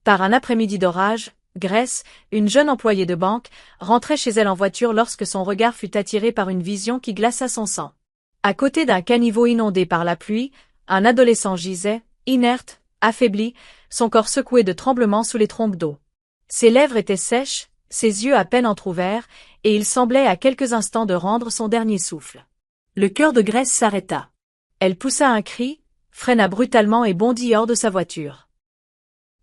Par un après-midi d'orage, Grace, une jeune employée de banque, rentrait chez elle en voiture lorsque son regard fut attiré par une vision qui glaça son sang. À côté d'un caniveau inondé par la pluie, un adolescent gisait, inerte, affaibli, son corps secoué de tremblements sous les trompes d'eau. Ses lèvres étaient sèches, ses yeux à peine entr'ouverts, et il semblait à quelques instants de rendre son dernier souffle. Le cœur de Grace s'arrêta. Elle poussa un cri, freina brutalement et bondit hors de sa voiture.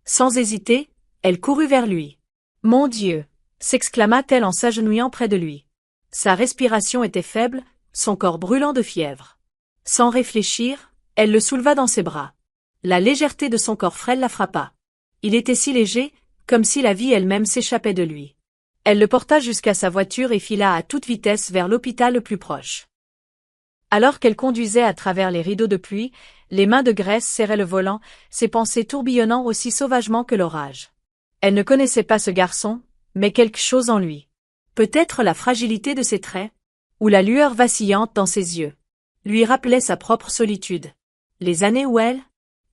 Sans hésiter, elle courut vers lui. « Mon Dieu !» s'exclama-t-elle en s'agenouillant près de lui. Sa respiration était faible, son corps brûlant de fièvre. Sans réfléchir, elle le souleva dans ses bras. La légèreté de son corps frêle la frappa. Il était si léger, comme si la vie elle-même s'échappait de lui. Elle le porta jusqu'à sa voiture et fila à toute vitesse vers l'hôpital le plus proche. Alors qu'elle conduisait à travers les rideaux de pluie, les mains de Grace serraient le volant, ses pensées tourbillonnant aussi sauvagement que l'orage. Elle ne connaissait pas ce garçon, mais quelque chose en lui. Peut-être la fragilité de ses traits, ou la lueur vacillante dans ses yeux, lui rappelait sa propre solitude. Les années où elle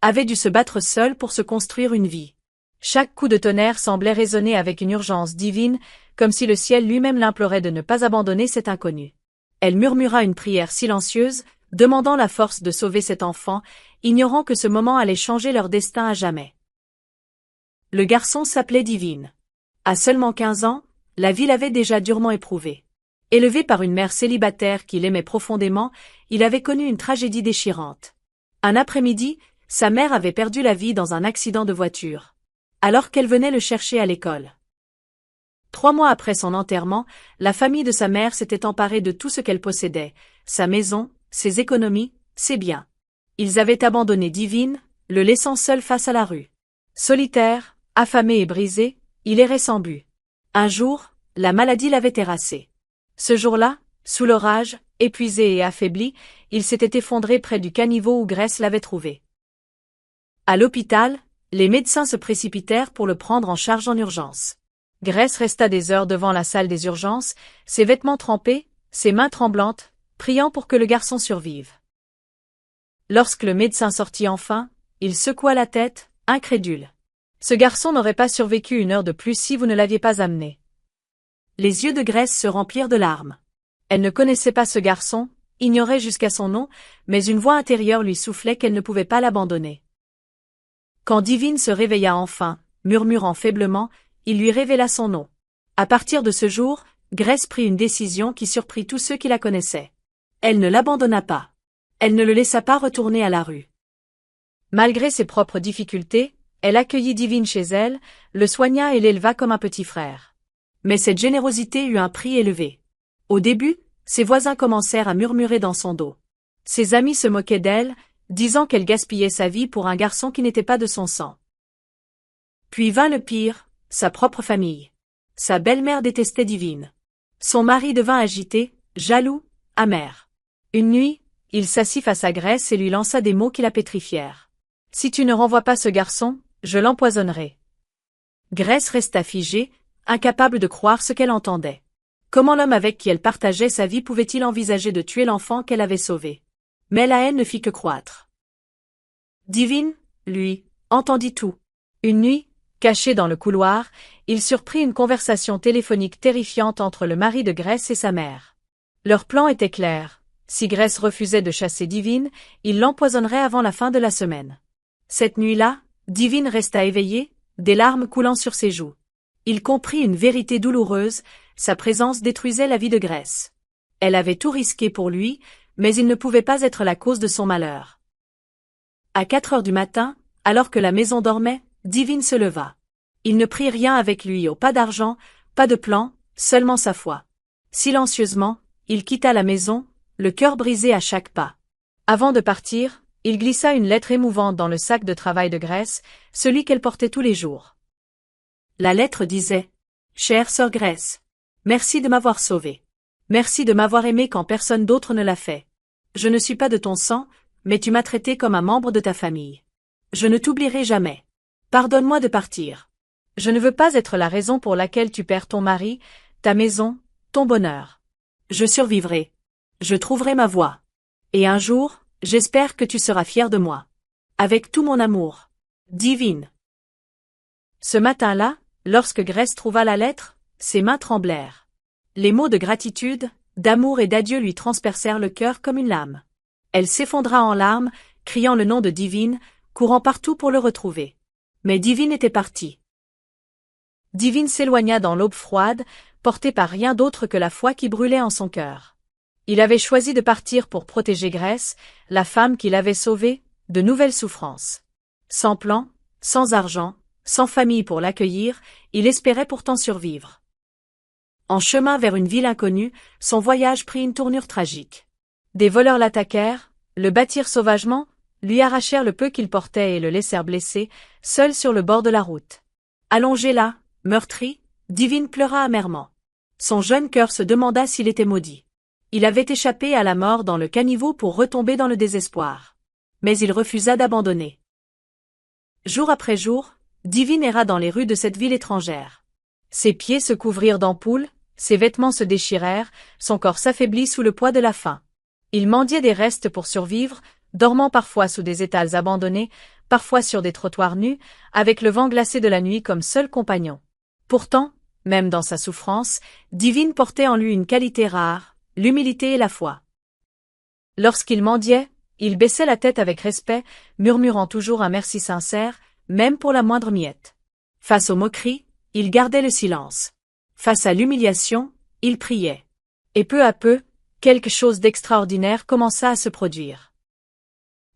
avait dû se battre seule pour se construire une vie. Chaque coup de tonnerre semblait résonner avec une urgence divine, comme si le ciel lui-même l'implorait de ne pas abandonner cet inconnu. Elle murmura une prière silencieuse, demandant la force de sauver cet enfant, ignorant que ce moment allait changer leur destin à jamais. Le garçon s'appelait Divine. À seulement 15 ans, la vie l'avait déjà durement éprouvé. Élevé par une mère célibataire qui l'aimait profondément, il avait connu une tragédie déchirante. Un après-midi, sa mère avait perdu la vie dans un accident de voiture, alors qu'elle venait le chercher à l'école. 3 mois après son enterrement, la famille de sa mère s'était emparée de tout ce qu'elle possédait, sa maison, ses économies, ses biens. Ils avaient abandonné Divine, le laissant seul face à la rue. Solitaire, affamé et brisé, il errait sans but. Un jour, la maladie l'avait terrassé. Ce jour-là, sous l'orage, épuisé et affaibli, il s'était effondré près du caniveau où Grace l'avait trouvé. À l'hôpital, les médecins se précipitèrent pour le prendre en charge en urgence. Grace resta des heures devant la salle des urgences, ses vêtements trempés, ses mains tremblantes, priant pour que le garçon survive. Lorsque le médecin sortit enfin, il secoua la tête, incrédule. Ce garçon n'aurait pas survécu 1 heure de plus si vous ne l'aviez pas amené. Les yeux de Grace se remplirent de larmes. Elle ne connaissait pas ce garçon, ignorait jusqu'à son nom, mais une voix intérieure lui soufflait qu'elle ne pouvait pas l'abandonner. Quand Divine se réveilla enfin, murmurant faiblement, il lui révéla son nom. À partir de ce jour, Grace prit une décision qui surprit tous ceux qui la connaissaient. Elle ne l'abandonna pas. Elle ne le laissa pas retourner à la rue. Malgré ses propres difficultés, elle accueillit Divine chez elle, le soigna et l'éleva comme un petit frère. Mais cette générosité eut un prix élevé. Au début, ses voisins commencèrent à murmurer dans son dos. Ses amis se moquaient d'elle, disant qu'elle gaspillait sa vie pour un garçon qui n'était pas de son sang. Puis vint le pire, sa propre famille. Sa belle-mère détestait Divine. Son mari devint agité, jaloux, amer. Une nuit, il s'assit face à Grace et lui lança des mots qui la pétrifièrent. « Si tu ne renvoies pas ce garçon, je l'empoisonnerai. » Grace resta figée, incapable de croire ce qu'elle entendait. Comment l'homme avec qui elle partageait sa vie pouvait-il envisager de tuer l'enfant qu'elle avait sauvé? Mais la haine ne fit que croître. Divine, lui, entendit tout. Une nuit, caché dans le couloir, il surprit une conversation téléphonique terrifiante entre le mari de Grace et sa mère. Leur plan était clair. Si Grace refusait de chasser Divine, il l'empoisonnerait avant la fin de la semaine. Cette nuit-là, Divine resta éveillée, des larmes coulant sur ses joues. Il comprit une vérité douloureuse, sa présence détruisait la vie de Grace. Elle avait tout risqué pour lui, mais il ne pouvait pas être la cause de son malheur. À 4 heures du matin, alors que la maison dormait, Divine se leva. Il ne prit rien avec lui, pas d'argent, pas de plan, seulement sa foi. Silencieusement, il quitta la maison, le cœur brisé à chaque pas. Avant de partir, il glissa une lettre émouvante dans le sac de travail de Grace, celui qu'elle portait tous les jours. La lettre disait « Chère sœur Grace, merci de m'avoir sauvée. Merci de m'avoir aimée quand personne d'autre ne l'a fait. Je ne suis pas de ton sang, mais tu m'as traité comme un membre de ta famille. Je ne t'oublierai jamais. Pardonne-moi de partir. Je ne veux pas être la raison pour laquelle tu perds ton mari, ta maison, ton bonheur. Je survivrai. Je trouverai ma voie. Et un jour, j'espère que tu seras fier de moi. Avec tout mon amour. Divine. » Ce matin-là, lorsque Grèce trouva la lettre, ses mains tremblèrent. Les mots de gratitude, d'amour et d'adieu lui transpercèrent le cœur comme une lame. Elle s'effondra en larmes, criant le nom de Divine, courant partout pour le retrouver. Mais Divine était partie. Divine s'éloigna dans l'aube froide, porté par rien d'autre que la foi qui brûlait en son cœur. Il avait choisi de partir pour protéger Grèce, la femme qu'il avait sauvée, de nouvelles souffrances. Sans plan, sans argent, sans famille pour l'accueillir, il espérait pourtant survivre. En chemin vers une ville inconnue, son voyage prit une tournure tragique. Des voleurs l'attaquèrent, le battirent sauvagement, lui arrachèrent le peu qu'il portait et le laissèrent blessé, seul sur le bord de la route. Allongé là, meurtri, Divine pleura amèrement. Son jeune cœur se demanda s'il était maudit. Il avait échappé à la mort dans le caniveau pour retomber dans le désespoir. Mais il refusa d'abandonner. Jour après jour, Divine erra dans les rues de cette ville étrangère. Ses pieds se couvrirent d'ampoules, ses vêtements se déchirèrent, son corps s'affaiblit sous le poids de la faim. Il mendiait des restes pour survivre, dormant parfois sous des étals abandonnés, parfois sur des trottoirs nus, avec le vent glacé de la nuit comme seul compagnon. Pourtant, même dans sa souffrance, Divine portait en lui une qualité rare, l'humilité et la foi. Lorsqu'il mendiait, il baissait la tête avec respect, murmurant toujours un merci sincère, même pour la moindre miette. Face aux moqueries, il gardait le silence. Face à l'humiliation, il priait. Et peu à peu, quelque chose d'extraordinaire commença à se produire.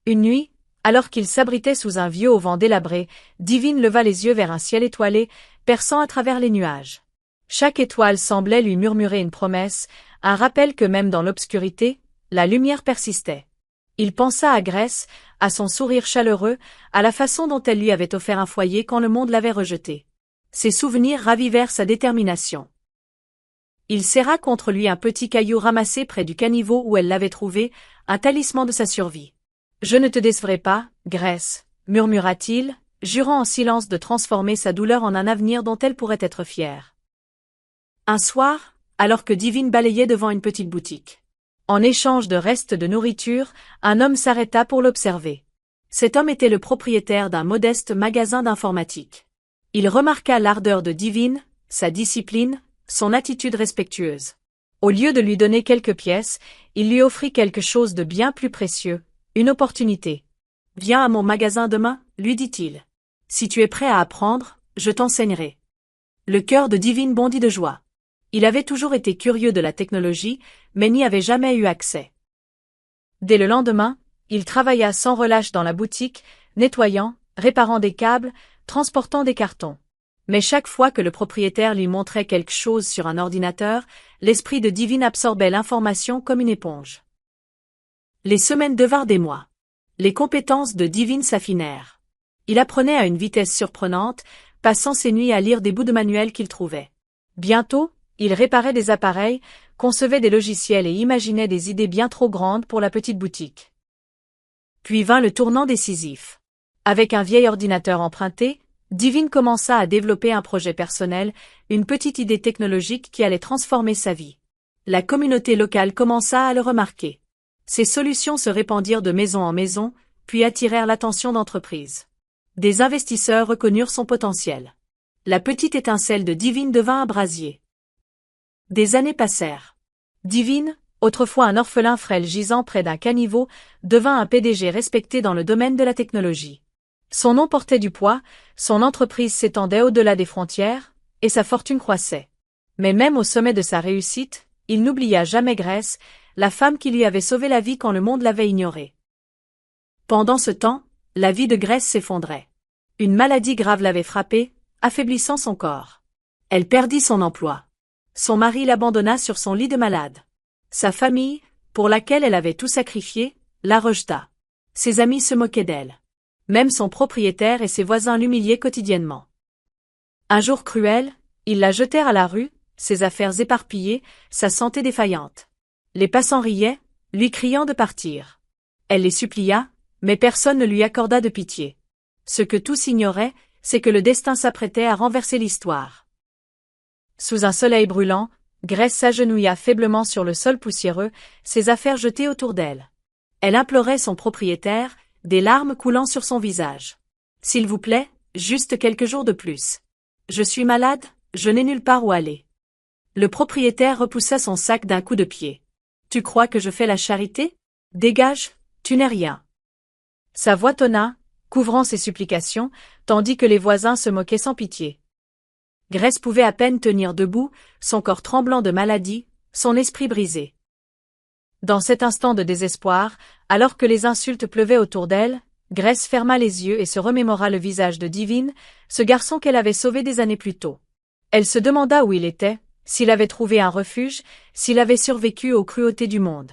Une nuit, alors qu'il s'abritait sous un vieux auvent délabré, Divine leva les yeux vers un ciel étoilé, perçant à travers les nuages. Chaque étoile semblait lui murmurer une promesse, un rappel que même dans l'obscurité, la lumière persistait. Il pensa à Grèce, à son sourire chaleureux, à la façon dont elle lui avait offert un foyer quand le monde l'avait rejeté. Ses souvenirs ravivèrent sa détermination. Il serra contre lui un petit caillou ramassé près du caniveau où elle l'avait trouvé, un talisman de sa survie. « Je ne te décevrai pas, Grèce », murmura-t-il, jurant en silence de transformer sa douleur en un avenir dont elle pourrait être fière. Un soir, alors que Divine balayait devant une petite boutique. En échange de restes de nourriture, un homme s'arrêta pour l'observer. Cet homme était le propriétaire d'un modeste magasin d'informatique. Il remarqua l'ardeur de Divine, sa discipline, son attitude respectueuse. Au lieu de lui donner quelques pièces, il lui offrit quelque chose de bien plus précieux, une opportunité. « Viens à mon magasin demain, lui dit-il. Si tu es prêt à apprendre, je t'enseignerai. » Le cœur de Divine bondit de joie. Il avait toujours été curieux de la technologie, mais n'y avait jamais eu accès. Dès le lendemain, il travailla sans relâche dans la boutique, nettoyant, réparant des câbles, transportant des cartons. Mais chaque fois que le propriétaire lui montrait quelque chose sur un ordinateur, l'esprit de Divine absorbait l'information comme une éponge. Les semaines devinrent des mois. Les compétences de Divine s'affinèrent. Il apprenait à une vitesse surprenante, passant ses nuits à lire des bouts de manuels qu'il trouvait. Bientôt, il réparait des appareils, concevait des logiciels et imaginait des idées bien trop grandes pour la petite boutique. Puis vint le tournant décisif. Avec un vieil ordinateur emprunté, Divine commença à développer un projet personnel, une petite idée technologique qui allait transformer sa vie. La communauté locale commença à le remarquer. Ses solutions se répandirent de maison en maison, puis attirèrent l'attention d'entreprises. Des investisseurs reconnurent son potentiel. La petite étincelle de Divine devint un brasier. Des années passèrent. Divine, autrefois un orphelin frêle gisant près d'un caniveau, devint un PDG respecté dans le domaine de la technologie. Son nom portait du poids, son entreprise s'étendait au-delà des frontières, et sa fortune croissait. Mais même au sommet de sa réussite, il n'oublia jamais Grèce, la femme qui lui avait sauvé la vie quand le monde l'avait ignorée. Pendant ce temps, la vie de Grèce s'effondrait. Une maladie grave l'avait frappée, affaiblissant son corps. Elle perdit son emploi. Son mari l'abandonna sur son lit de malade. Sa famille, pour laquelle elle avait tout sacrifié, la rejeta. Ses amis se moquaient d'elle. Même son propriétaire et ses voisins l'humiliaient quotidiennement. Un jour cruel, ils la jetèrent à la rue, ses affaires éparpillées, sa santé défaillante. Les passants riaient, lui criant de partir. Elle les supplia, mais personne ne lui accorda de pitié. Ce que tous ignoraient, c'est que le destin s'apprêtait à renverser l'histoire. Sous un soleil brûlant, Grèce s'agenouilla faiblement sur le sol poussiéreux, ses affaires jetées autour d'elle. Elle implorait son propriétaire, des larmes coulant sur son visage. « S'il vous plaît, Juste quelques jours de plus. Je suis malade, je n'ai nulle part où aller. Le propriétaire repoussa son sac d'un coup de pied. Tu crois que je fais la charité? Dégage, tu n'es rien. Sa voix tonna, couvrant ses supplications, tandis que les voisins se moquaient sans pitié. Grace pouvait à peine tenir debout, son corps tremblant de maladie, son esprit brisé. Dans cet instant de désespoir, alors que les insultes pleuvaient autour d'elle, Grace ferma les yeux et se remémora le visage de Divine, ce garçon qu'elle avait sauvé des années plus tôt. Elle se demanda où il était, s'il avait trouvé un refuge, s'il avait survécu aux cruautés du monde.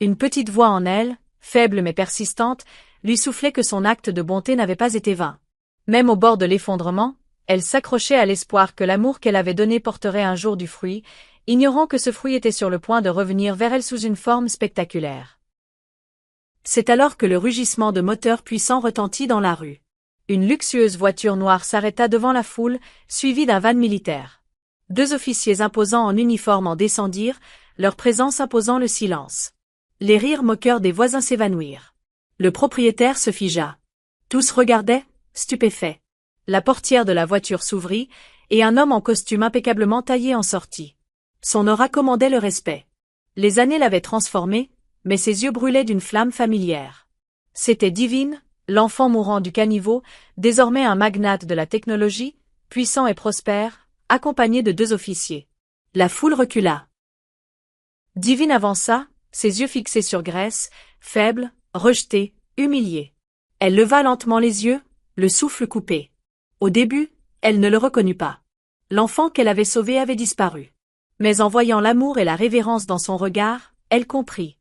Une petite voix en elle, faible mais persistante, lui soufflait que son acte de bonté n'avait pas été vain. Même au bord de l'effondrement, elle s'accrochait à l'espoir que l'amour qu'elle avait donné porterait un jour du fruit, ignorant que ce fruit était sur le point de revenir vers elle sous une forme spectaculaire. C'est alors que le rugissement de moteurs puissants retentit dans la rue. Une luxueuse voiture noire s'arrêta devant la foule, suivie d'un van militaire. 2 officiers imposants en uniforme en descendirent, leur présence imposant le silence. Les rires moqueurs des voisins s'évanouirent. Le propriétaire se figea. Tous regardaient, stupéfaits. La portière de la voiture s'ouvrit, et un homme en costume impeccablement taillé en sortit. Son aura commandait le respect. Les années l'avaient transformé, mais ses yeux brûlaient d'une flamme familière. C'était Divine, l'enfant mourant du caniveau, désormais un magnate de la technologie, puissant et prospère, accompagné de 2 officiers. La foule recula. Divine avança, ses yeux fixés sur Grace, faible, rejetée, humiliée. Elle leva lentement les yeux, le souffle coupé. Au début, elle ne le reconnut pas. L'enfant qu'elle avait sauvé avait disparu. Mais en voyant l'amour et la révérence dans son regard, elle comprit.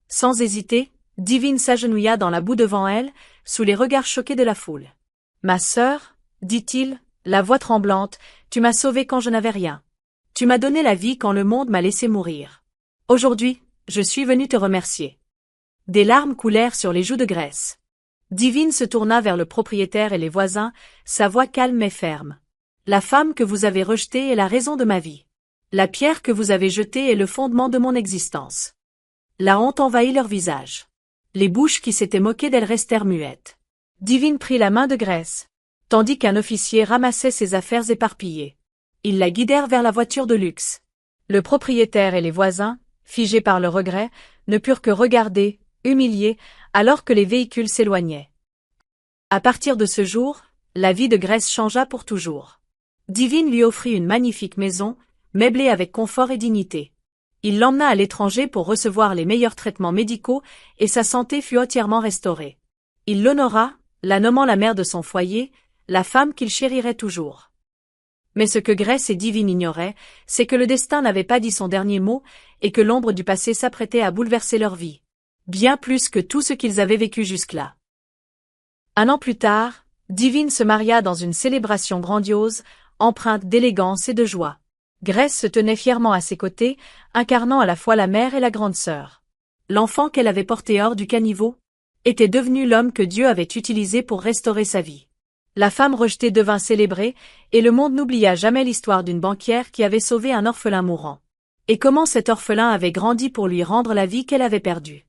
Sans hésiter, Divine s'agenouilla dans la boue devant elle, sous les regards choqués de la foule. « Ma sœur, dit-il, la voix tremblante, tu m'as sauvée quand je n'avais rien. Tu m'as donné la vie quand le monde m'a laissé mourir. Aujourd'hui, je suis venu te remercier. » Des larmes coulèrent sur les joues de Grace. Divine se tourna vers le propriétaire et les voisins, sa voix calme mais ferme. « La femme que vous avez rejetée est la raison de ma vie. La pierre que vous avez jetée est le fondement de mon existence. » La honte envahit leur visage. Les bouches qui s'étaient moquées d'elle restèrent muettes. Divine prit la main de Grace, tandis qu'un officier ramassait ses affaires éparpillées. Ils la guidèrent vers la voiture de luxe. Le propriétaire et les voisins, figés par le regret, ne purent que regarder, humiliés, alors que les véhicules s'éloignaient. À partir de ce jour, la vie de Grace changea pour toujours. Divine lui offrit une magnifique maison, meublée avec confort et dignité. Il l'emmena à l'étranger pour recevoir les meilleurs traitements médicaux et sa santé fut entièrement restaurée. Il l'honora, la nommant la mère de son foyer, la femme qu'il chérirait toujours. Mais ce que Grace et Divine ignoraient, c'est que le destin n'avait pas dit son dernier mot et que l'ombre du passé s'apprêtait à bouleverser leur vie. Bien plus que tout ce qu'ils avaient vécu jusque-là. 1 an plus tard, Divine se maria dans une célébration grandiose, empreinte d'élégance et de joie. Grace se tenait fièrement à ses côtés, incarnant à la fois la mère et la grande sœur. L'enfant qu'elle avait porté hors du caniveau était devenu l'homme que Dieu avait utilisé pour restaurer sa vie. La femme rejetée devint célébrée, et le monde n'oublia jamais l'histoire d'une banquière qui avait sauvé un orphelin mourant. Et comment cet orphelin avait grandi pour lui rendre la vie qu'elle avait perdue.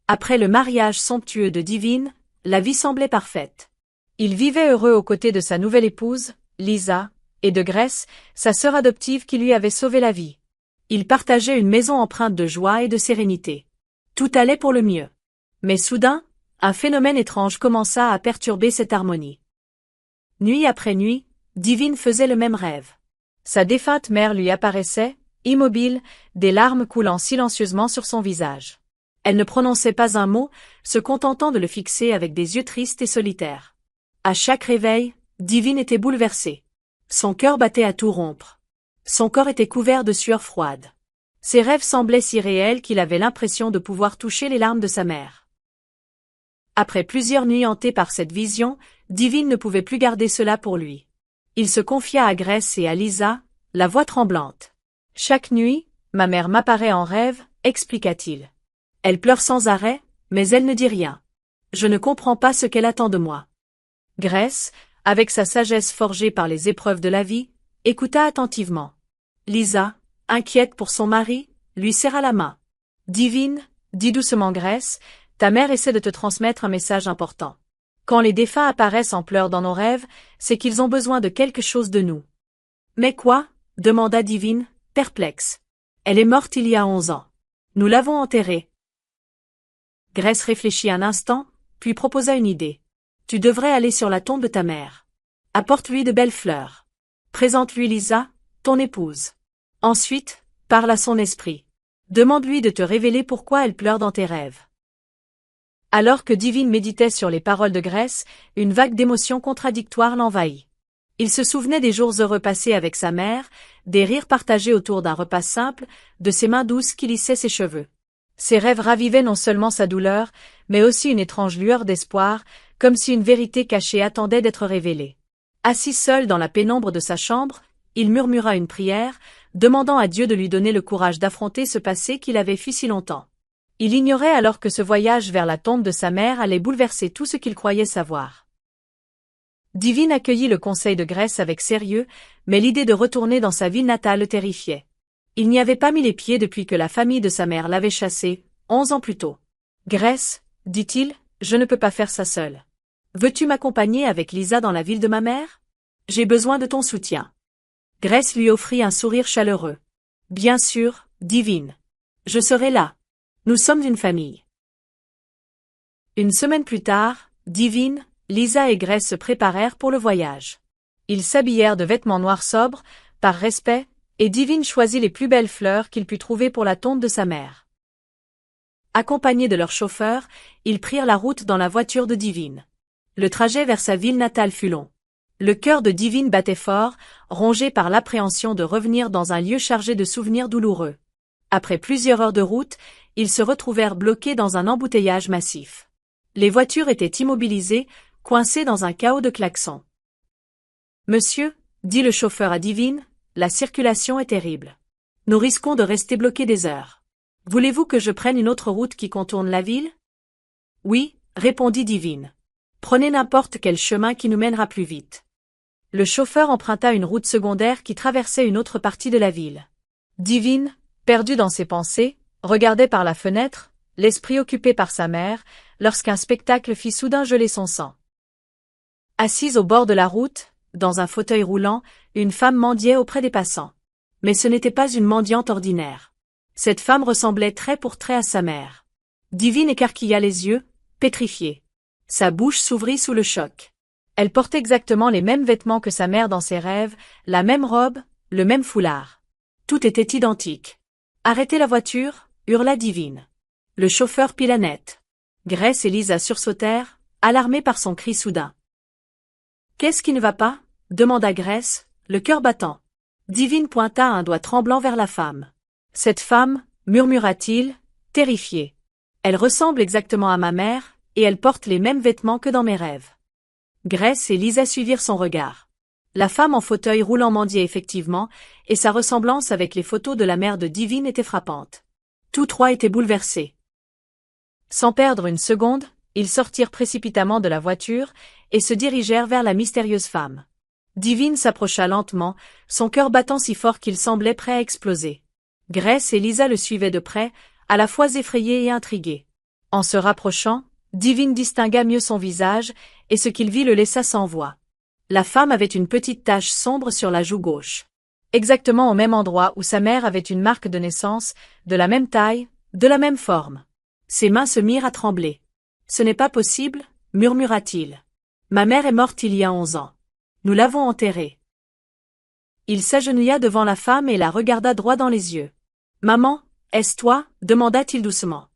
Après le mariage somptueux de Divine, la vie semblait parfaite. Il vivait heureux aux côtés de sa nouvelle épouse, Lisa, et de Grace, sa sœur adoptive qui lui avait sauvé la vie. Ils partageaient une maison empreinte de joie et de sérénité. Tout allait pour le mieux. Mais soudain, un phénomène étrange commença à perturber cette harmonie. Nuit après nuit, Divine faisait le même rêve. Sa défunte mère lui apparaissait, immobile, des larmes coulant silencieusement sur son visage. Elle ne prononçait pas un mot, se contentant de le fixer avec des yeux tristes et solitaires. À chaque réveil, Divine était bouleversée. Son cœur battait à tout rompre. Son corps était couvert de sueur froide. Ses rêves semblaient si réels qu'il avait l'impression de pouvoir toucher les larmes de sa mère. Après plusieurs nuits hantées par cette vision, Divine ne pouvait plus garder cela pour lui. Il se confia à Grace et à Lisa, la voix tremblante. « Chaque nuit, ma mère m'apparaît en rêve, expliqua-t-il. Elle pleure sans arrêt, mais elle ne dit rien. Je ne comprends pas ce qu'elle attend de moi. » Grace, avec sa sagesse forgée par les épreuves de la vie, écouta attentivement. Lisa, inquiète pour son mari, lui serra la main. « Divine, dit doucement Grace, ta mère essaie de te transmettre un message important. Quand les défunts apparaissent en pleurs dans nos rêves, c'est qu'ils ont besoin de quelque chose de nous. Mais quoi? Demanda Divine, perplexe. Elle est morte il y a 11 ans. Nous l'avons enterrée. Grace réfléchit un instant, puis proposa une idée. Tu devrais aller sur la tombe de ta mère. Apporte-lui de belles fleurs. Présente-lui Lisa, ton épouse. Ensuite, parle à son esprit. Demande-lui de te révéler pourquoi elle pleure dans tes rêves. Alors que Divine méditait sur les paroles de Grace, une vague d'émotions contradictoires l'envahit. Il se souvenait des jours heureux passés avec sa mère, des rires partagés autour d'un repas simple, de ses mains douces qui lissaient ses cheveux. Ses rêves ravivaient non seulement sa douleur, mais aussi une étrange lueur d'espoir, comme si une vérité cachée attendait d'être révélée. Assis seul dans la pénombre de sa chambre, il murmura une prière, demandant à Dieu de lui donner le courage d'affronter ce passé qu'il avait fui si longtemps. Il ignorait alors que ce voyage vers la tombe de sa mère allait bouleverser tout ce qu'il croyait savoir. Divine accueillit le conseil de Grace avec sérieux, mais l'idée de retourner dans sa ville natale le terrifiait. Il n'y avait pas mis les pieds depuis que la famille de sa mère l'avait chassé, 11 ans plus tôt. Grace, dit-il, je ne peux pas faire ça seul. Veux-tu m'accompagner avec Lisa dans la ville de ma mère? J'ai besoin de ton soutien. Grace lui offrit un sourire chaleureux. Bien sûr, Divine. Je serai là. Nous sommes une famille. Une semaine plus tard, Divine, Lisa et Grace se préparèrent pour le voyage. Ils s'habillèrent de vêtements noirs sobres, par respect, et Divine choisit les plus belles fleurs qu'il put trouver pour la tombe de sa mère. Accompagnés de leur chauffeur, ils prirent la route dans la voiture de Divine. Le trajet vers sa ville natale fut long. Le cœur de Divine battait fort, rongé par l'appréhension de revenir dans un lieu chargé de souvenirs douloureux. Après plusieurs heures de route, ils se retrouvèrent bloqués dans un embouteillage massif. Les voitures étaient immobilisées, coincées dans un chaos de klaxons. « Monsieur, dit le chauffeur à Divine, la circulation est terrible. Nous risquons de rester bloqués des heures. Voulez-vous que je prenne une autre route qui contourne la ville? » Oui, répondit Divine. Prenez n'importe quel chemin qui nous mènera plus vite. Le chauffeur emprunta une route secondaire qui traversait une autre partie de la ville. Divine, perdu dans ses pensées, regardait par la fenêtre, l'esprit occupé par sa mère, lorsqu'un spectacle fit soudain geler son sang. Assise au bord de la route, dans un fauteuil roulant, une femme mendiait auprès des passants. Mais ce n'était pas une mendiante ordinaire. Cette femme ressemblait trait pour trait à sa mère. Divine écarquilla les yeux, pétrifiée. Sa bouche s'ouvrit sous le choc. Elle portait exactement les mêmes vêtements que sa mère dans ses rêves, la même robe, le même foulard. Tout était identique. « Arrêtez la voiture !» hurla Divine. Le chauffeur pila net. Grace et Lisa sursautèrent, alarmées par son cri soudain. « Qu'est-ce qui ne va pas ?» demanda Grace, le cœur battant. Divine pointa un doigt tremblant vers la femme. « Cette femme, murmura-t-il, terrifié. Elle ressemble exactement à ma mère, et elle porte les mêmes vêtements que dans mes rêves. » Grace et Lisa suivirent son regard. La femme en fauteuil roulant mendiait effectivement, et sa ressemblance avec les photos de la mère de Divine était frappante. Tous trois étaient bouleversés. Sans perdre une seconde, ils sortirent précipitamment de la voiture et se dirigèrent vers la mystérieuse femme. Divine s'approcha lentement, son cœur battant si fort qu'il semblait prêt à exploser. Grace et Lisa le suivaient de près, à la fois effrayées et intriguées. En se rapprochant, Divine distingua mieux son visage, et ce qu'il vit le laissa sans voix. La femme avait une petite tache sombre sur la joue gauche. Exactement au même endroit où sa mère avait une marque de naissance, de la même taille, de la même forme. Ses mains se mirent à trembler. « Ce n'est pas possible, » murmura-t-il. « Ma mère est morte il y a 11 ans. Nous l'avons enterrée. » Il s'agenouilla devant la femme et la regarda droit dans les yeux. « Maman, est-ce toi ?» demanda-t-il doucement.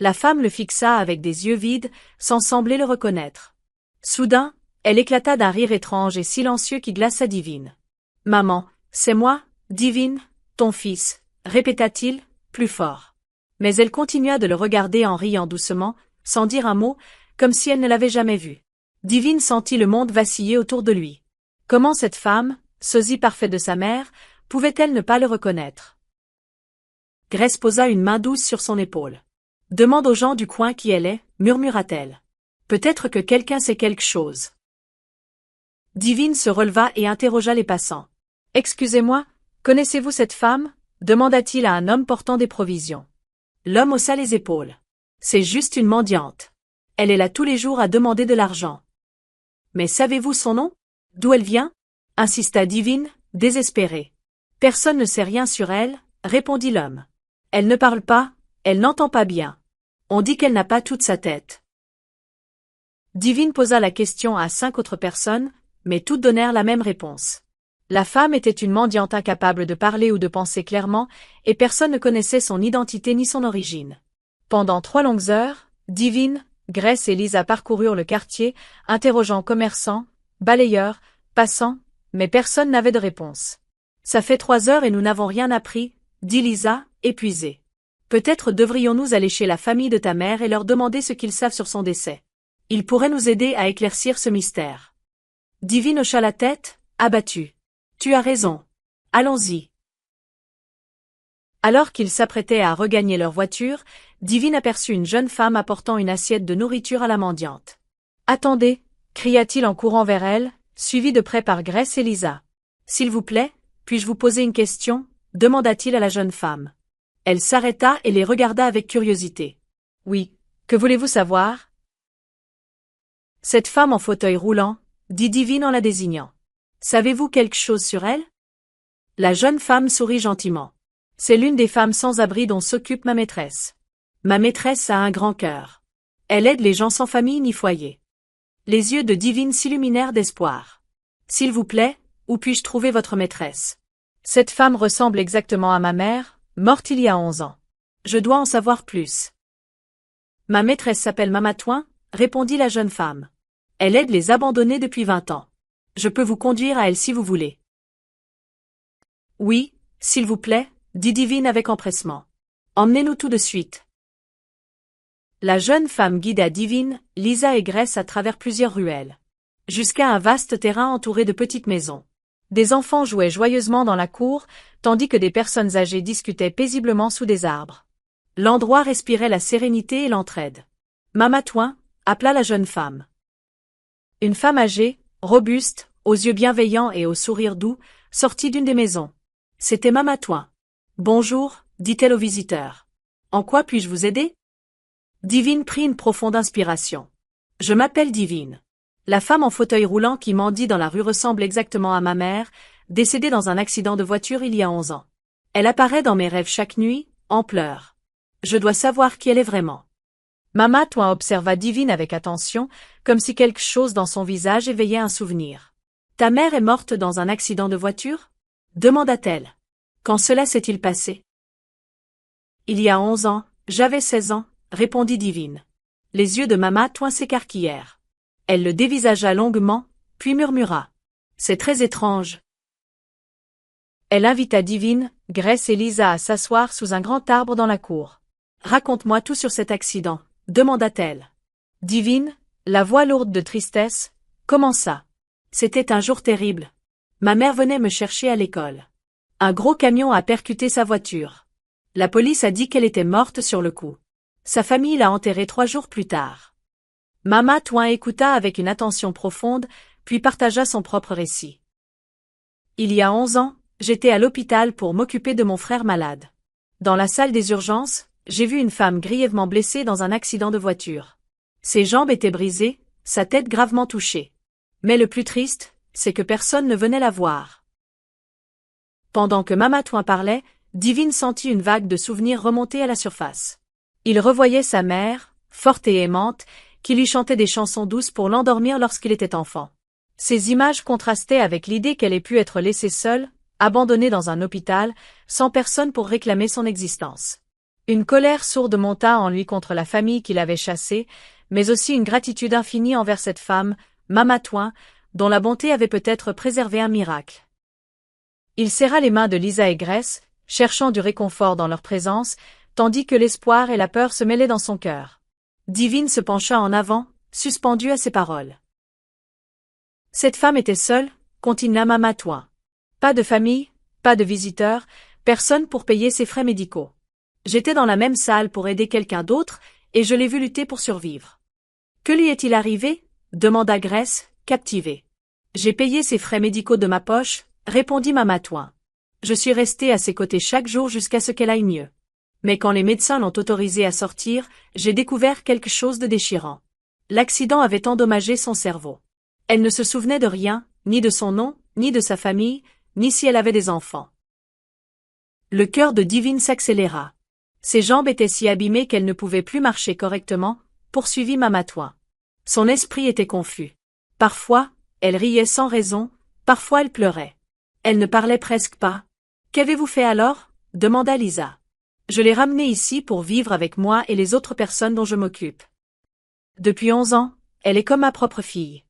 La femme le fixa avec des yeux vides, sans sembler le reconnaître. Soudain, elle éclata d'un rire étrange et silencieux qui glaça Divine. « Maman, c'est moi, Divine, ton fils, » répéta-t-il, plus fort. Mais elle continua de le regarder en riant doucement, sans dire un mot, comme si elle ne l'avait jamais vu. Divine sentit le monde vaciller autour de lui. Comment cette femme, sosie parfaite de sa mère, pouvait-elle ne pas le reconnaître? Grace posa une main douce sur son épaule. « Demande aux gens du coin qui elle est, » murmura-t-elle. « Peut-être que quelqu'un sait quelque chose. » Divine se releva et interrogea les passants. « Excusez-moi, connaissez-vous cette femme ?» demanda-t-il à un homme portant des provisions. L'homme haussa les épaules. « C'est juste une mendiante. Elle est là tous les jours à demander de l'argent. Mais savez-vous son nom? D'où elle vient? Insista Divine, désespérée. Personne ne sait rien sur elle, répondit l'homme. Elle ne parle pas, elle n'entend pas bien. On dit qu'elle n'a pas toute sa tête. Divine posa la question à 5 autres personnes, mais toutes donnèrent la même réponse. La femme était une mendiante incapable de parler ou de penser clairement, et personne ne connaissait son identité ni son origine. Pendant 3 longues heures, Divine, Grace et Lisa parcoururent le quartier, interrogeant commerçants, balayeurs, passants, mais personne n'avait de réponse. Ça fait 3 heures et nous n'avons rien appris, dit Lisa, épuisée. Peut-être devrions-nous aller chez la famille de ta mère et leur demander ce qu'ils savent sur son décès. Ils pourraient nous aider à éclaircir ce mystère. Divine hocha la tête, abattue. Tu as raison. Allons-y. Alors qu'ils s'apprêtaient à regagner leur voiture, Divine aperçut une jeune femme apportant une assiette de nourriture à la mendiante. Attendez, cria-t-il en courant vers elle, suivi de près par Grace et Lisa. S'il vous plaît, puis-je vous poser une question? Demanda-t-il à la jeune femme. Elle s'arrêta et les regarda avec curiosité. Oui, que voulez-vous savoir? Cette femme en fauteuil roulant, dit Divine en la désignant. Savez-vous quelque chose sur elle? La jeune femme sourit gentiment. C'est l'une des femmes sans abri dont s'occupe ma maîtresse. Ma maîtresse a un grand cœur. Elle aide les gens sans famille ni foyer. Les yeux de Divine s'illuminèrent d'espoir. S'il vous plaît, où puis-je trouver votre maîtresse? Cette femme ressemble exactement à ma mère, morte il y a 11 ans. Je dois en savoir plus. Ma maîtresse s'appelle Mamatouin, répondit la jeune femme. Elle aide les abandonnés depuis 20 ans. Je peux vous conduire à elle si vous voulez. Oui, s'il vous plaît, dit Divine avec empressement. Emmenez-nous tout de suite. La jeune femme guida Divine, Lisa et Grace à travers plusieurs ruelles. Jusqu'à un vaste terrain entouré de petites maisons. Des enfants jouaient joyeusement dans la cour, tandis que des personnes âgées discutaient paisiblement sous des arbres. L'endroit respirait la sérénité et l'entraide. Mamatouin, appela la jeune femme. Une femme âgée, robuste, aux yeux bienveillants et au sourire doux, sortit d'une des maisons. C'était Mamatouin. Bonjour, dit-elle au visiteur. En quoi puis-je vous aider? Divine prit une profonde inspiration. Je m'appelle Divine. La femme en fauteuil roulant qui mendie dans la rue ressemble exactement à ma mère, décédée dans un accident de voiture il y a 11 ans. Elle apparaît dans mes rêves chaque nuit, en pleurs. Je dois savoir qui elle est vraiment. Mamatouin observa Divine avec attention, comme si quelque chose dans son visage éveillait un souvenir. Ta mère est morte dans un accident de voiture? Demanda-t-elle. Quand cela s'est-il passé? Il y a 11 ans, j'avais 16 ans, répondit Divine. Les yeux de Mamatouin s'écarquillèrent. Elle le dévisagea longuement, puis murmura. C'est très étrange. Elle invita Divine, Grace et Lisa à s'asseoir sous un grand arbre dans la cour. Raconte-moi tout sur cet accident, demanda-t-elle. Divine, la voix lourde de tristesse, commença. C'était un jour terrible. Ma mère venait me chercher à l'école. Un gros camion a percuté sa voiture. La police a dit qu'elle était morte sur le coup. Sa famille l'a enterrée 3 jours plus tard. Mamatouin écouta avec une attention profonde, puis partagea son propre récit. Il y a 11 ans, j'étais à l'hôpital pour m'occuper de mon frère malade. Dans la salle des urgences, j'ai vu une femme grièvement blessée dans un accident de voiture. Ses jambes étaient brisées, sa tête gravement touchée. Mais le plus triste, c'est que personne ne venait la voir. Pendant que Mamatouin parlait, Divine sentit une vague de souvenirs remonter à la surface. Il revoyait sa mère, forte et aimante, qui lui chantait des chansons douces pour l'endormir lorsqu'il était enfant. Ces images contrastaient avec l'idée qu'elle ait pu être laissée seule, abandonnée dans un hôpital, sans personne pour réclamer son existence. Une colère sourde monta en lui contre la famille qui l'avait chassée, mais aussi une gratitude infinie envers cette femme, Mamatouin, dont la bonté avait peut-être préservé un miracle. Il serra les mains de Lisa et Grace, cherchant du réconfort dans leur présence, tandis que l'espoir et la peur se mêlaient dans son cœur. Divine se pencha en avant, suspendue à ses paroles. Cette femme était seule, continua Mamatouin. Pas de famille, pas de visiteurs, personne pour payer ses frais médicaux. J'étais dans la même salle pour aider quelqu'un d'autre, et je l'ai vu lutter pour survivre. Que lui est-il arrivé? Demanda Grace, captivée. J'ai payé ses frais médicaux de ma poche, répondit Mamatouin. Je suis restée à ses côtés chaque jour jusqu'à ce qu'elle aille mieux. Mais quand les médecins l'ont autorisée à sortir, j'ai découvert quelque chose de déchirant. L'accident avait endommagé son cerveau. Elle ne se souvenait de rien, ni de son nom, ni de sa famille, ni si elle avait des enfants. Le cœur de Divine s'accéléra. Ses jambes étaient si abîmées qu'elle ne pouvait plus marcher correctement, poursuivit Mamatouin. Son esprit était confus. Parfois, elle riait sans raison, parfois elle pleurait. Elle ne parlait presque pas. « Qu'avez-vous fait alors ?» demanda Lisa. « Je l'ai ramenée ici pour vivre avec moi et les autres personnes dont je m'occupe. Depuis 11 ans, elle est comme ma propre fille.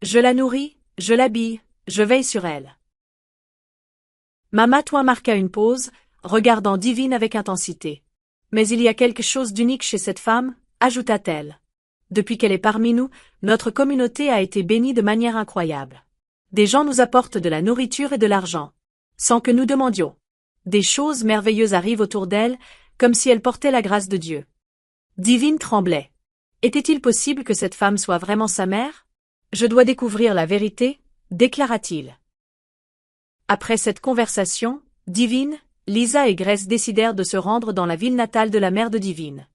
Je la nourris, je l'habille, je veille sur elle. » Mamatouin marqua une pause, regardant Divine avec intensité. « Mais il y a quelque chose d'unique chez cette femme, » ajouta-t-elle. « Depuis qu'elle est parmi nous, notre communauté a été bénie de manière incroyable. Des gens nous apportent de la nourriture et de l'argent, sans que nous demandions. Des choses merveilleuses arrivent autour d'elle, comme si elle portait la grâce de Dieu. » Divine tremblait. Était-il possible que cette femme soit vraiment sa mère? « Je dois découvrir la vérité, » déclara-t-il. Après cette conversation, Divine, Lisa et Grace décidèrent de se rendre dans la ville natale de la mère de Divine,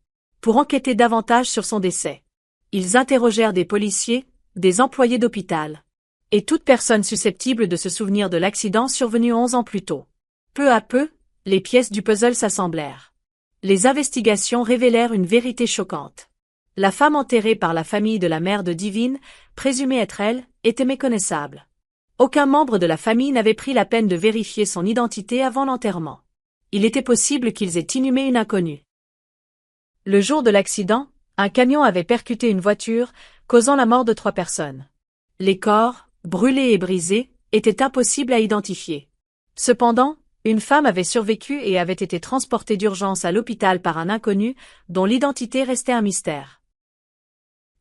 pour enquêter davantage sur son décès. Ils interrogèrent des policiers, des employés d'hôpital, et toute personne susceptible de se souvenir de l'accident survenu 11 ans plus tôt. Peu à peu, les pièces du puzzle s'assemblèrent. Les investigations révélèrent une vérité choquante. La femme enterrée par la famille de la mère de Divine, présumée être elle, était méconnaissable. Aucun membre de la famille n'avait pris la peine de vérifier son identité avant l'enterrement. Il était possible qu'ils aient inhumé une inconnue. Le jour de l'accident, un camion avait percuté une voiture, causant la mort de 3 personnes. Les corps, brûlés et brisés, étaient impossibles à identifier. Cependant, une femme avait survécu et avait été transportée d'urgence à l'hôpital par un inconnu, dont l'identité restait un mystère.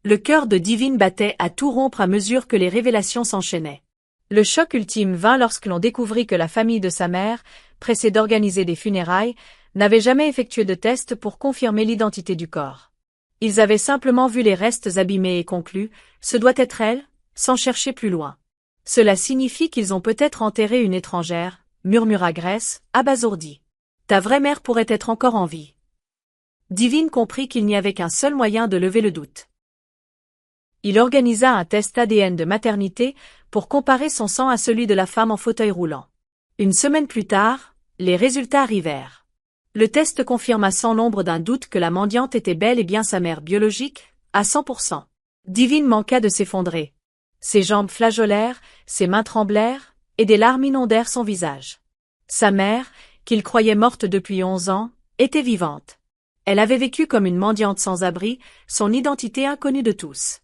Le cœur de Divine battait à tout rompre à mesure que les révélations s'enchaînaient. Le choc ultime vint lorsque l'on découvrit que la famille de sa mère, pressée d'organiser des funérailles, n'avait jamais effectué de test pour confirmer l'identité du corps. Ils avaient simplement vu les restes abîmés et conclu « ce doit être elle », sans chercher plus loin. « Cela signifie qu'ils ont peut-être enterré une étrangère », murmura Grace, abasourdie. « Ta vraie mère pourrait être encore en vie. » Divine comprit qu'il n'y avait qu'un seul moyen de lever le doute. Il organisa un test ADN de maternité pour comparer son sang à celui de la femme en fauteuil roulant. Une semaine plus tard, les résultats arrivèrent. Le test confirma sans l'ombre d'un doute que la mendiante était bel et bien sa mère biologique, à 100%. Divine manqua de s'effondrer. Ses jambes flageolèrent, ses mains tremblèrent, et des larmes inondèrent son visage. Sa mère, qu'il croyait morte depuis 11 ans, était vivante. Elle avait vécu comme une mendiante sans abri, son identité inconnue de tous.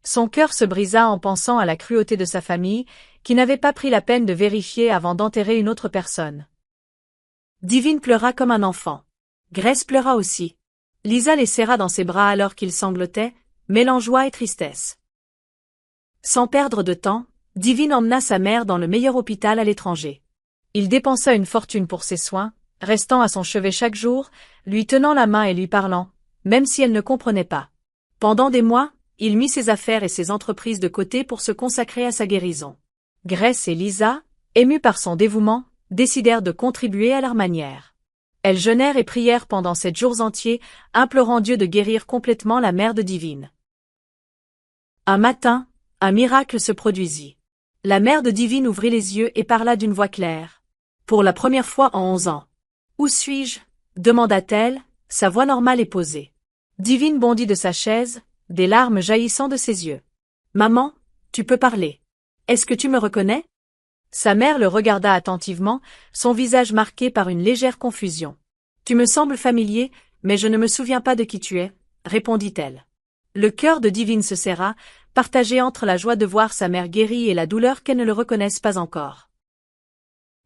Son cœur se brisa en pensant à la cruauté de sa famille, qui n'avait pas pris la peine de vérifier avant d'enterrer une autre personne. Divine pleura comme un enfant. Grace pleura aussi. Lisa les serra dans ses bras alors qu'ils sanglotaient, mêlant joie et tristesse. Sans perdre de temps, Divine emmena sa mère dans le meilleur hôpital à l'étranger. Il dépensa une fortune pour ses soins, restant à son chevet chaque jour, lui tenant la main et lui parlant, même si elle ne comprenait pas. Pendant des mois, il mit ses affaires et ses entreprises de côté pour se consacrer à sa guérison. Grace et Lisa, émues par son dévouement, décidèrent de contribuer à leur manière. Elles jeûnèrent et prièrent pendant 7 jours entiers, implorant Dieu de guérir complètement la mère de Divine. Un matin, un miracle se produisit. La mère de Divine ouvrit les yeux et parla d'une voix claire. Pour la première fois en 11 ans. « Où suis-je » demanda-t-elle, sa voix normale et posée. Divine bondit de sa chaise, des larmes jaillissant de ses yeux. « Maman, tu peux parler. Est-ce que tu me reconnais ?» Sa mère le regarda attentivement, son visage marqué par une légère confusion. « Tu me sembles familier, mais je ne me souviens pas de qui tu es, » répondit-elle. Le cœur de Divine se serra, partagé entre la joie de voir sa mère guérie et la douleur qu'elle ne le reconnaisse pas encore.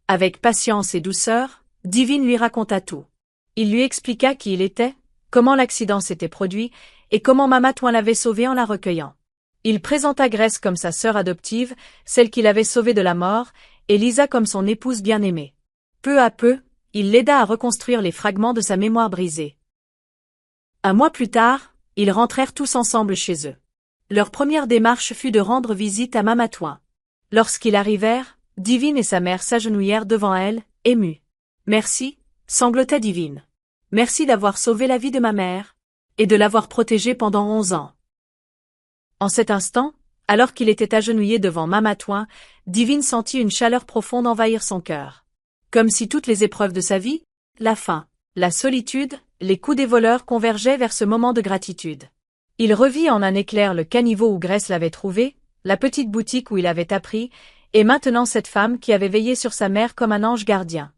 Avec patience et douceur, Divine lui raconta tout. Il lui expliqua qui il était, comment l'accident s'était produit, et comment Mamatouin l'avait sauvé en la recueillant. Il présenta Grace comme sa sœur adoptive, celle qu'il avait sauvée de la mort, et Lisa comme son épouse bien-aimée. Peu à peu, il l'aida à reconstruire les fragments de sa mémoire brisée. Un mois plus tard, ils rentrèrent tous ensemble chez eux. Leur première démarche fut de rendre visite à Mamatouin. Lorsqu'ils arrivèrent, Divine et sa mère s'agenouillèrent devant elle, émues. « Merci, » sanglota Divine. « Merci d'avoir sauvé la vie de ma mère, et de l'avoir protégée pendant 11 ans. » En cet instant, Alors qu'il était agenouillé devant Mamatouin, Divine sentit une chaleur profonde envahir son cœur. Comme si toutes les épreuves de sa vie, la faim, la solitude, les coups des voleurs convergeaient vers ce moment de gratitude. Il revit en un éclair le caniveau où Grèce l'avait trouvé, la petite boutique où il avait appris, et maintenant cette femme qui avait veillé sur sa mère comme un ange gardien.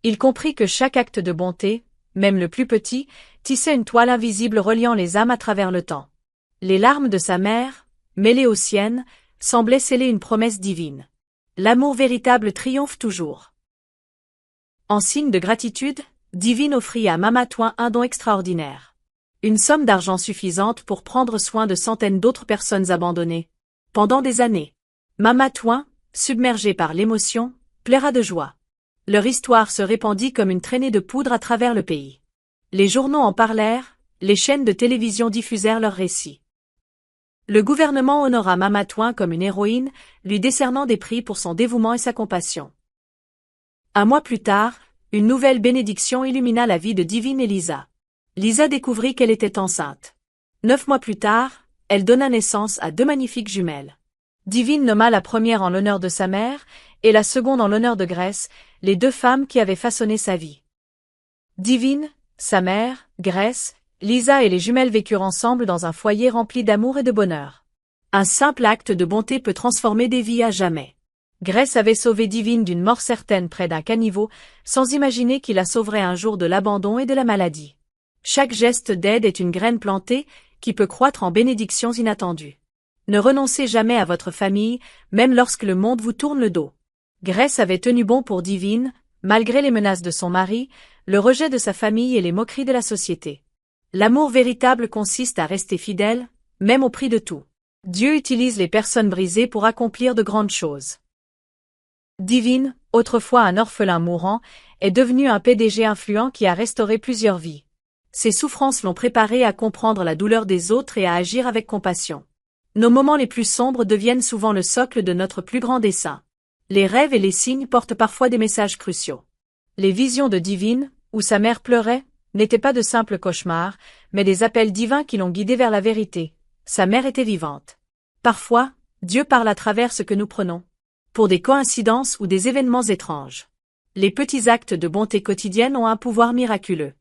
Il comprit que chaque acte de bonté, même le plus petit, tissait une toile invisible reliant les âmes à travers le temps. Les larmes de sa mère, mêlées aux siennes, semblaient sceller une promesse divine. L'amour véritable triomphe toujours. En signe de gratitude, Divine offrit à Mamatouin un don extraordinaire. Une somme d'argent suffisante pour prendre soin de centaines d'autres personnes abandonnées. Pendant des années. Mamatouin, submergé par l'émotion, pleura de joie. Leur histoire se répandit comme une traînée de poudre à travers le pays. Les journaux en parlèrent, les chaînes de télévision diffusèrent leurs récits. Le gouvernement honora Mamatouin comme une héroïne, lui décernant des prix pour son dévouement et sa compassion. Un mois plus tard, une nouvelle bénédiction illumina la vie de Divine et Lisa. Lisa découvrit qu'elle était enceinte. 9 mois plus tard, elle donna naissance à 2 magnifiques jumelles. Divine nomma la première en l'honneur de sa mère, et la seconde en l'honneur de Grèce, les 2 femmes qui avaient façonné sa vie. Divine, sa mère, Grèce, Lisa et les jumelles vécurent ensemble dans un foyer rempli d'amour et de bonheur. Un simple acte de bonté peut transformer des vies à jamais. Grèce avait sauvé Divine d'une mort certaine près d'un caniveau, sans imaginer qu'il la sauverait un jour de l'abandon et de la maladie. Chaque geste d'aide est une graine plantée, qui peut croître en bénédictions inattendues. Ne renoncez jamais à votre famille, même lorsque le monde vous tourne le dos. Grèce avait tenu bon pour Divine, malgré les menaces de son mari, le rejet de sa famille et les moqueries de la société. L'amour véritable consiste à rester fidèle, même au prix de tout. Dieu utilise les personnes brisées pour accomplir de grandes choses. Divine, autrefois un orphelin mourant, est devenu un PDG influent qui a restauré plusieurs vies. Ses souffrances l'ont préparé à comprendre la douleur des autres et à agir avec compassion. Nos moments les plus sombres deviennent souvent le socle de notre plus grand dessein. Les rêves et les signes portent parfois des messages cruciaux. Les visions de Divine, où sa mère pleurait, n'étaient pas de simples cauchemars, mais des appels divins qui l'ont guidée vers la vérité. Sa mère était vivante. Parfois, Dieu parle à travers ce que nous prenons. Pour des coïncidences ou des événements étranges. Les petits actes de bonté quotidienne ont un pouvoir miraculeux.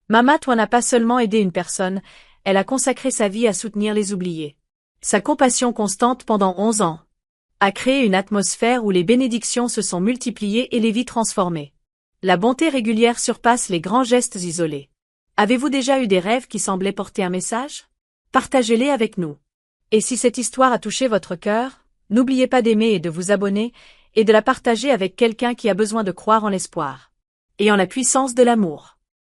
Mamatouin n'a pas seulement aidé une personne, elle a consacré sa vie à soutenir les oubliés. Sa compassion constante pendant 11 ans a créé une atmosphère où les bénédictions se sont multipliées et les vies transformées. La bonté régulière surpasse les grands gestes isolés. Avez-vous déjà eu des rêves qui semblaient porter un message? Partagez-les avec nous. Et si cette histoire a touché votre cœur, n'oubliez pas d'aimer et de vous abonner, et de la partager avec quelqu'un qui a besoin de croire en l'espoir. Et en la puissance de l'amour.